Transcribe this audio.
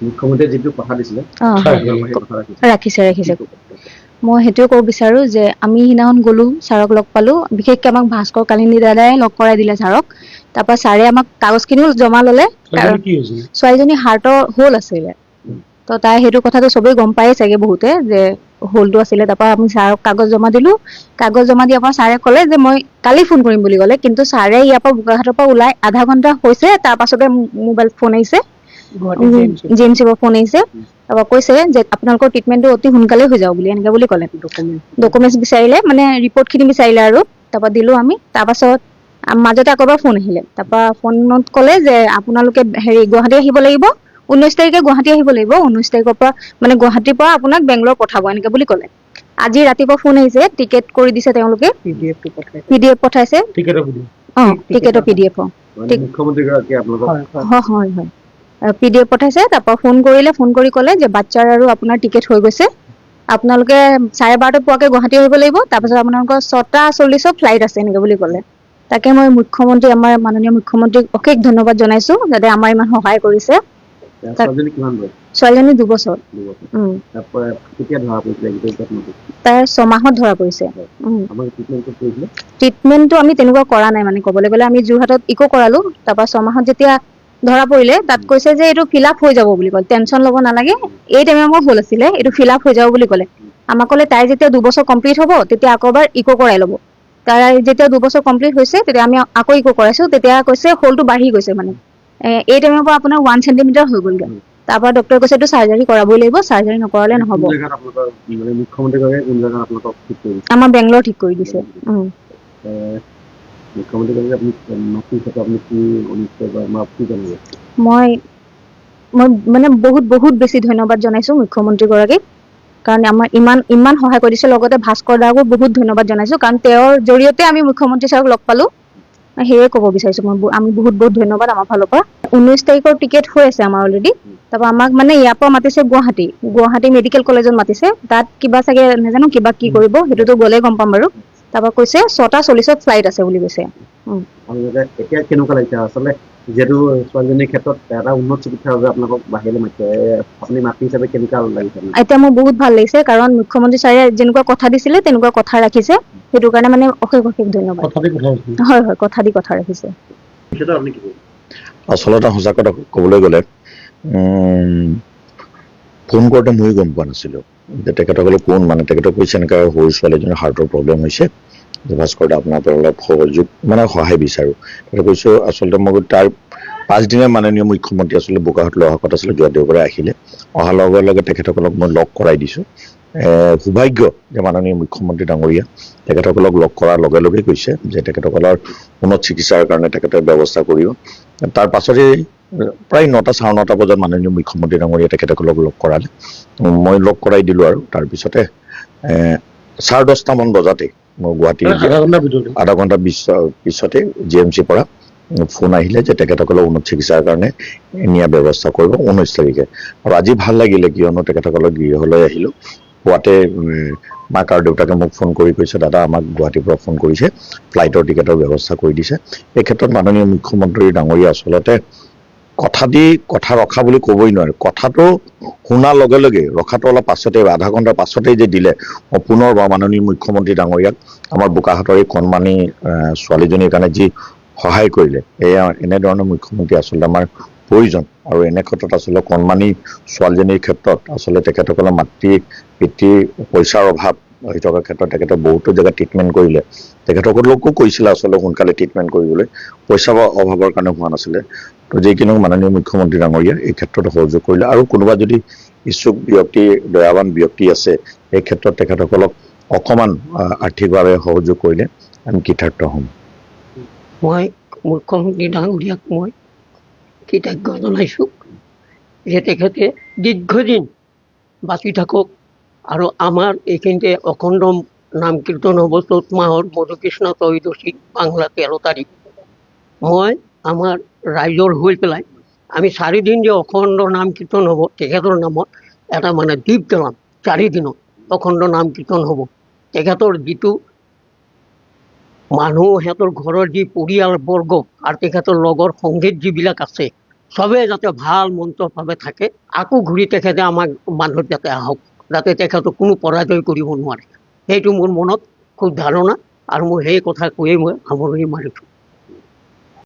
মুখ্যমন্ত্ৰীয়ে যিটো কথা দিছিলে ৰাখিছে মই সেইটোৱে ক'ব বিচাৰো যে আমি সিদিনাখন গ'লো ছাৰক লগ পালো বিশেষকৈ আমাক ভাস্কৰ কালিন্দী দাদাই লগ কৰাই দিলে ছাৰক তাৰপৰা ছাৰে আমাক কাগজখিনিও জমা ল'লে ছোৱালীজনী হাৰ্টৰ হোল আছিলে তো তাই সেইটো কথাটো চবেই গম পায়ে চাগে বহুতে যে হোলটো আছিলে তাৰপৰা আমি ছাৰক কাগজ জমা দিলো কাগজ জমা দিয়াৰ পৰা ছাৰে ক'লে যে মই কালি ফোন কৰিম বুলি ক'লে কিন্তু ছাৰে ইয়াৰ পৰা বোকাখাটৰ পৰা ওলাই আধা ঘণ্টা হৈছে তাৰ পাছতে মোবাইল ফোন আহিছে জি এম চি পৰা ফোন আহিছে তাৰপৰা কৈছে যে আপোনালোকৰ ট্ৰিটমেণ্টটো অতি সোনকালে হৈ যাব বুলি এনেকে বুলি ক'লে ডকুমেণ্টছ বিচাৰিলে মানে ৰিপৰ্টখিনি বিচাৰিলে আৰু তাৰপৰা দিলো আমি তাৰপাছত মাজতে আকৌ এবাৰ ফোন আহিলে তাৰপৰা ফোনত ক'লে যে আপোনালোকে গুৱাহাটী আহিব লাগিব 19 তাৰিখে গুৱাহাটী আহিব লাগিব 19 তাৰিখৰ পৰা মানে গুৱাহাটীৰ পৰা আপোনাক বেংগলৰ পঠাব এনেকে বুলি ক'লে আজি ৰাতিপুৱা ফোন আহিছে টিকেট কৰি দিছে তেওঁলোকে পিডিএফ পঠাইছে টিকেটৰ পিডিএফ মুখ্যমন্ত্ৰীগৰাকীয়ে আপোনালোকক হয় পিডিএফ পঠাইছে তাৰপৰা ফোন কৰি ক'লে যে বাচ্চাৰ আৰু আপোনাৰ টিকেট হৈ গৈছে আপোনালোকে 12:30 পোৱাকে গুৱাহাটী আহিব লাগিব তাৰপিছত আপোনালোকৰ 6:40 ফ্লাইট আছে এনেকে বুলি ক'লে তাকে মই আমাৰ মাননীয় মুখ্যমন্ত্ৰীক অশেষ ধন্যবাদ জনাইছো যাতে আমাৰ ইমান সহায় কৰিছে ছোৱালীজনী 2 বছৰ তাই 6 মাহত ধৰা পৰিছে ট্ৰিটমেণ্টটো আমি তেনেকুৱা কৰা নাই মানে ক'বলৈ গ'লে আমি যোৰহাটত ইকো কৰালো তাৰপৰা 6 মাহত যেতিয়া ধৰা পৰিলে তাত কৈছে যে এইটো ফিল আপ হৈ যাব বুলি ক'লে টেনশ্যন ল'ব নালাগে এই টাইমৰ হ'ল আছিলে এইটো ফিল আপ হৈ যাব বুলি ক'লে আমাক ক'লে তাই যেতিয়া 2 বছৰ কমপ্লিট হ'ব তেতিয়া আকৌ এবাৰ ইকো কৰাই ল'ব তাই যেতিয়া 2 বছৰ কমপ্লিট হৈছে তেতিয়া আমি আকৌ ইকো কৰাইছো তেতিয়া কৈছে হোলটো বাঢ়ি গৈছে মানে এই টাইমৰ পৰা আপোনাৰ 1 চেণ্টিমিটাৰ হৈ গ'লগৈ তাৰপৰা ডক্টৰে কৈছে এইটো চাৰ্জাৰী কৰাবই লাগিব চাৰ্জাৰী নকৰালে নহ'ব আমাৰ বেংগলৰ ঠিক কৰি দিছে মই মানে বহুত বেছি ধন্যবাদ জনাইছো মুখ্যমন্ত্ৰীগৰাকীক কাৰণ আমাৰ ইমান সহায় কৰি দিছে লগতে ভাস্কৰ দাকো বহুত ধন্যবাদ জনাইছো কাৰণ তেওঁৰ জৰিয়তে আমি মুখ্যমন্ত্ৰী ছাৰক লগ পালো সেয়ে ক'ব বিচাৰিছো আমি বহুত ধন্যবাদ আমাৰ ফালৰ পৰা 19 তাৰিখৰ টিকেট হৈ আছে আমাৰ অলৰেডি তাৰপৰা আমাক মানে ইয়াৰ পৰা মাতিছে গুৱাহাটী মেডিকেল কলেজত মাতিছে তাত কিবা চাগে নাজানো কিবা কি কৰিব সেইটোতো গ'লে গম পাম বাৰু তাৰপৰা কৈছে 6:40 ফ্লাইট আছে বুলি কৈছে এতিয়া কেনেকুৱা লাগিছে আচলতে যেহেতু ছোৱালীজনীৰ ক্ষেত্ৰত এটা উন্নত চিকিৎসাৰ বাবে আপোনালোকক বাহিৰলৈ মাতিছে আপুনি মাতৃ হিচাপে কেনেকুৱা লাগিছে এতিয়া মোৰ বহুত ভাল লাগিছে কাৰণ মুখ্যমন্ত্ৰী ছাৰে যেনেকুৱা কথা দিছিলে তেনেকুৱা কথা ৰাখিছে সেইটো কাৰণে মানে অশেষ ধন্যবাদ হয় কথা দি কথা ৰাখিছে আচলতে সঁচা কথা ক'বলৈ গ'লে ফোন কৰোঁতে ময়ো গম পোৱা নাছিলোঁ যে তেখেতসকলে কোন মানে তেখেতে কৈছে এনেকৈ সৰু ছোৱালীজনীৰ হাৰ্টৰ প্ৰব্লেম হৈছে ভাস্কৰ দা আপোনাৰ পৰা অলপ সহায় বিচাৰোঁ তেখেতে কৈছোঁ আচলতে মই তাৰ 5 দিনে মাননীয় মুখ্যমন্ত্ৰী আচলতে বোকাখাটলৈ অহা কথা আছিলে যোৱা দেওবাৰে আহিলে অহাৰ লগে লগে তেখেতসকলক মই লগ কৰাই দিছোঁ সৌভাগ্য যে মাননীয় মুখ্যমন্ত্ৰী ডাঙৰীয়া তেখেতসকলক লগ কৰাৰ লগে লগে কৈছে যে তেখেতসকলৰ উন্নত চিকিৎসাৰ কাৰণে তেখেতে ব্যৱস্থা কৰিব তাৰ পাছতেই প্ৰায় 9:30 বজাত মাননীয় মুখ্যমন্ত্ৰী ডাঙৰীয়া তেখেতসকলক লগ কৰালে মই লগ কৰাই দিলোঁ আৰু তাৰপিছতে 10:30মান বজাতে মই গুৱাহাটী আধা ঘণ্টা পিছতে GMC পৰা ফোন আহিলে যে তেখেতসকলক উন্নত চিকিৎসাৰ কাৰণে নিয়াৰ ব্যৱস্থা কৰিব 19 তাৰিখে আৰু আজি ভাল লাগিলে কিয়নো তেখেতসকলক গৃহলৈ আহিলোঁ পুৱাতে মাক আৰু দেউতাকে মোক ফোন কৰি কৈছে দাদা আমাক গুৱাহাটীৰ পৰা ফোন কৰিছে ফ্লাইটৰ টিকেটৰ ব্যৱস্থা কৰি দিছে এই ক্ষেত্ৰত মাননীয় মুখ্যমন্ত্ৰী ডাঙৰীয়া আচলতে কথা ৰখা বুলি ক'বই নোৱাৰে কথাটো শুনাৰ লগে লগে ৰখাটো অলপ পাছতে আধা ঘণ্টাৰ পাছতেই যে দিলে পুনৰবাৰ মাননীয় মুখ্যমন্ত্ৰী ডাঙৰীয়াক আমাৰ বোকাখাটৰ এই কণমানি ছোৱালীজনীৰ কাৰণে যি সহায় কৰিলে এয়া এনেধৰণৰ মুখ্যমন্ত্ৰী আচলতে আমাৰ প্ৰয়োজন আৰু এনে ক্ষেত্ৰত আচলতে কণমানি ছোৱালীজনীৰ ক্ষেত্ৰত আচলতে তেখেতসকলৰ মাতৃ পিতৃৰ পইচাৰ অভাৱ হৈ থকাৰ ক্ষেত্ৰত তেখেতে বহুতো জেগাত ট্ৰিটমেণ্ট কৰিলে তেখেতসকলকো কৈছিলে আচলতে সোনকালে ট্ৰিটমেণ্ট কৰিবলৈ পইচাৰ অভাৱৰ কাৰণে হোৱা নাছিলে তো যিকোনো মাননীয় মুখ্যমন্ত্ৰী ডাঙৰীয়া এই ক্ষেত্ৰত সহযোগ কৰিলে আৰু কোনোবা যদি ইচ্ছুক ব্যক্তি দয়াৱান ব্যক্তি আছে এই ক্ষেত্ৰত তেখেতসকলক অকণমান আৰ্থিকভাৱে সহযোগ কৰিলে আমি কৃতাৰ্থ হ'ম মই মুখ্যমন্ত্ৰী ডাঙৰীয়াক মই কৃতজ্ঞ জনাইছোঁ যে তেখেতে দীৰ্ঘদিন বাচি থাকক আৰু আমাৰ এইখিনিতে অখণ্ড নাম কীৰ্তন হ'ব 4 মাহৰ মধুকৃষ্ণ ত্ৰয়োদশী বাংলা 13 তাৰিখ মই আমাৰ ৰাইজৰ হৈ পেলাই আমি 4 দিন যে অখণ্ড নাম কীৰ্তন হ'ব তেখেতৰ নামত এটা মানে দ্বীপ জ্বলাম 4 দিনত অখণ্ড নাম কীৰ্তন হ'ব তেখেতৰ যিটো মানুহ সিহঁতৰ ঘৰৰ যি পৰিয়ালবৰ্গ আৰু তেখেতৰ লগৰ সংগীত যিবিলাক আছে চবেই যাতে ভাল মন্তভাৱে থাকে, আকৌ ঘূৰি তেখেতে আমাক মানুহত যাতে আহক, যাতে তেখেতক কোনো পৰাজয় কৰিব নোৱাৰে। সেইটো মোৰ মনত খুব ধাৰণা, আৰু মই সেই কথা কৈয়ে মই সামৰণি মাৰিছোঁ।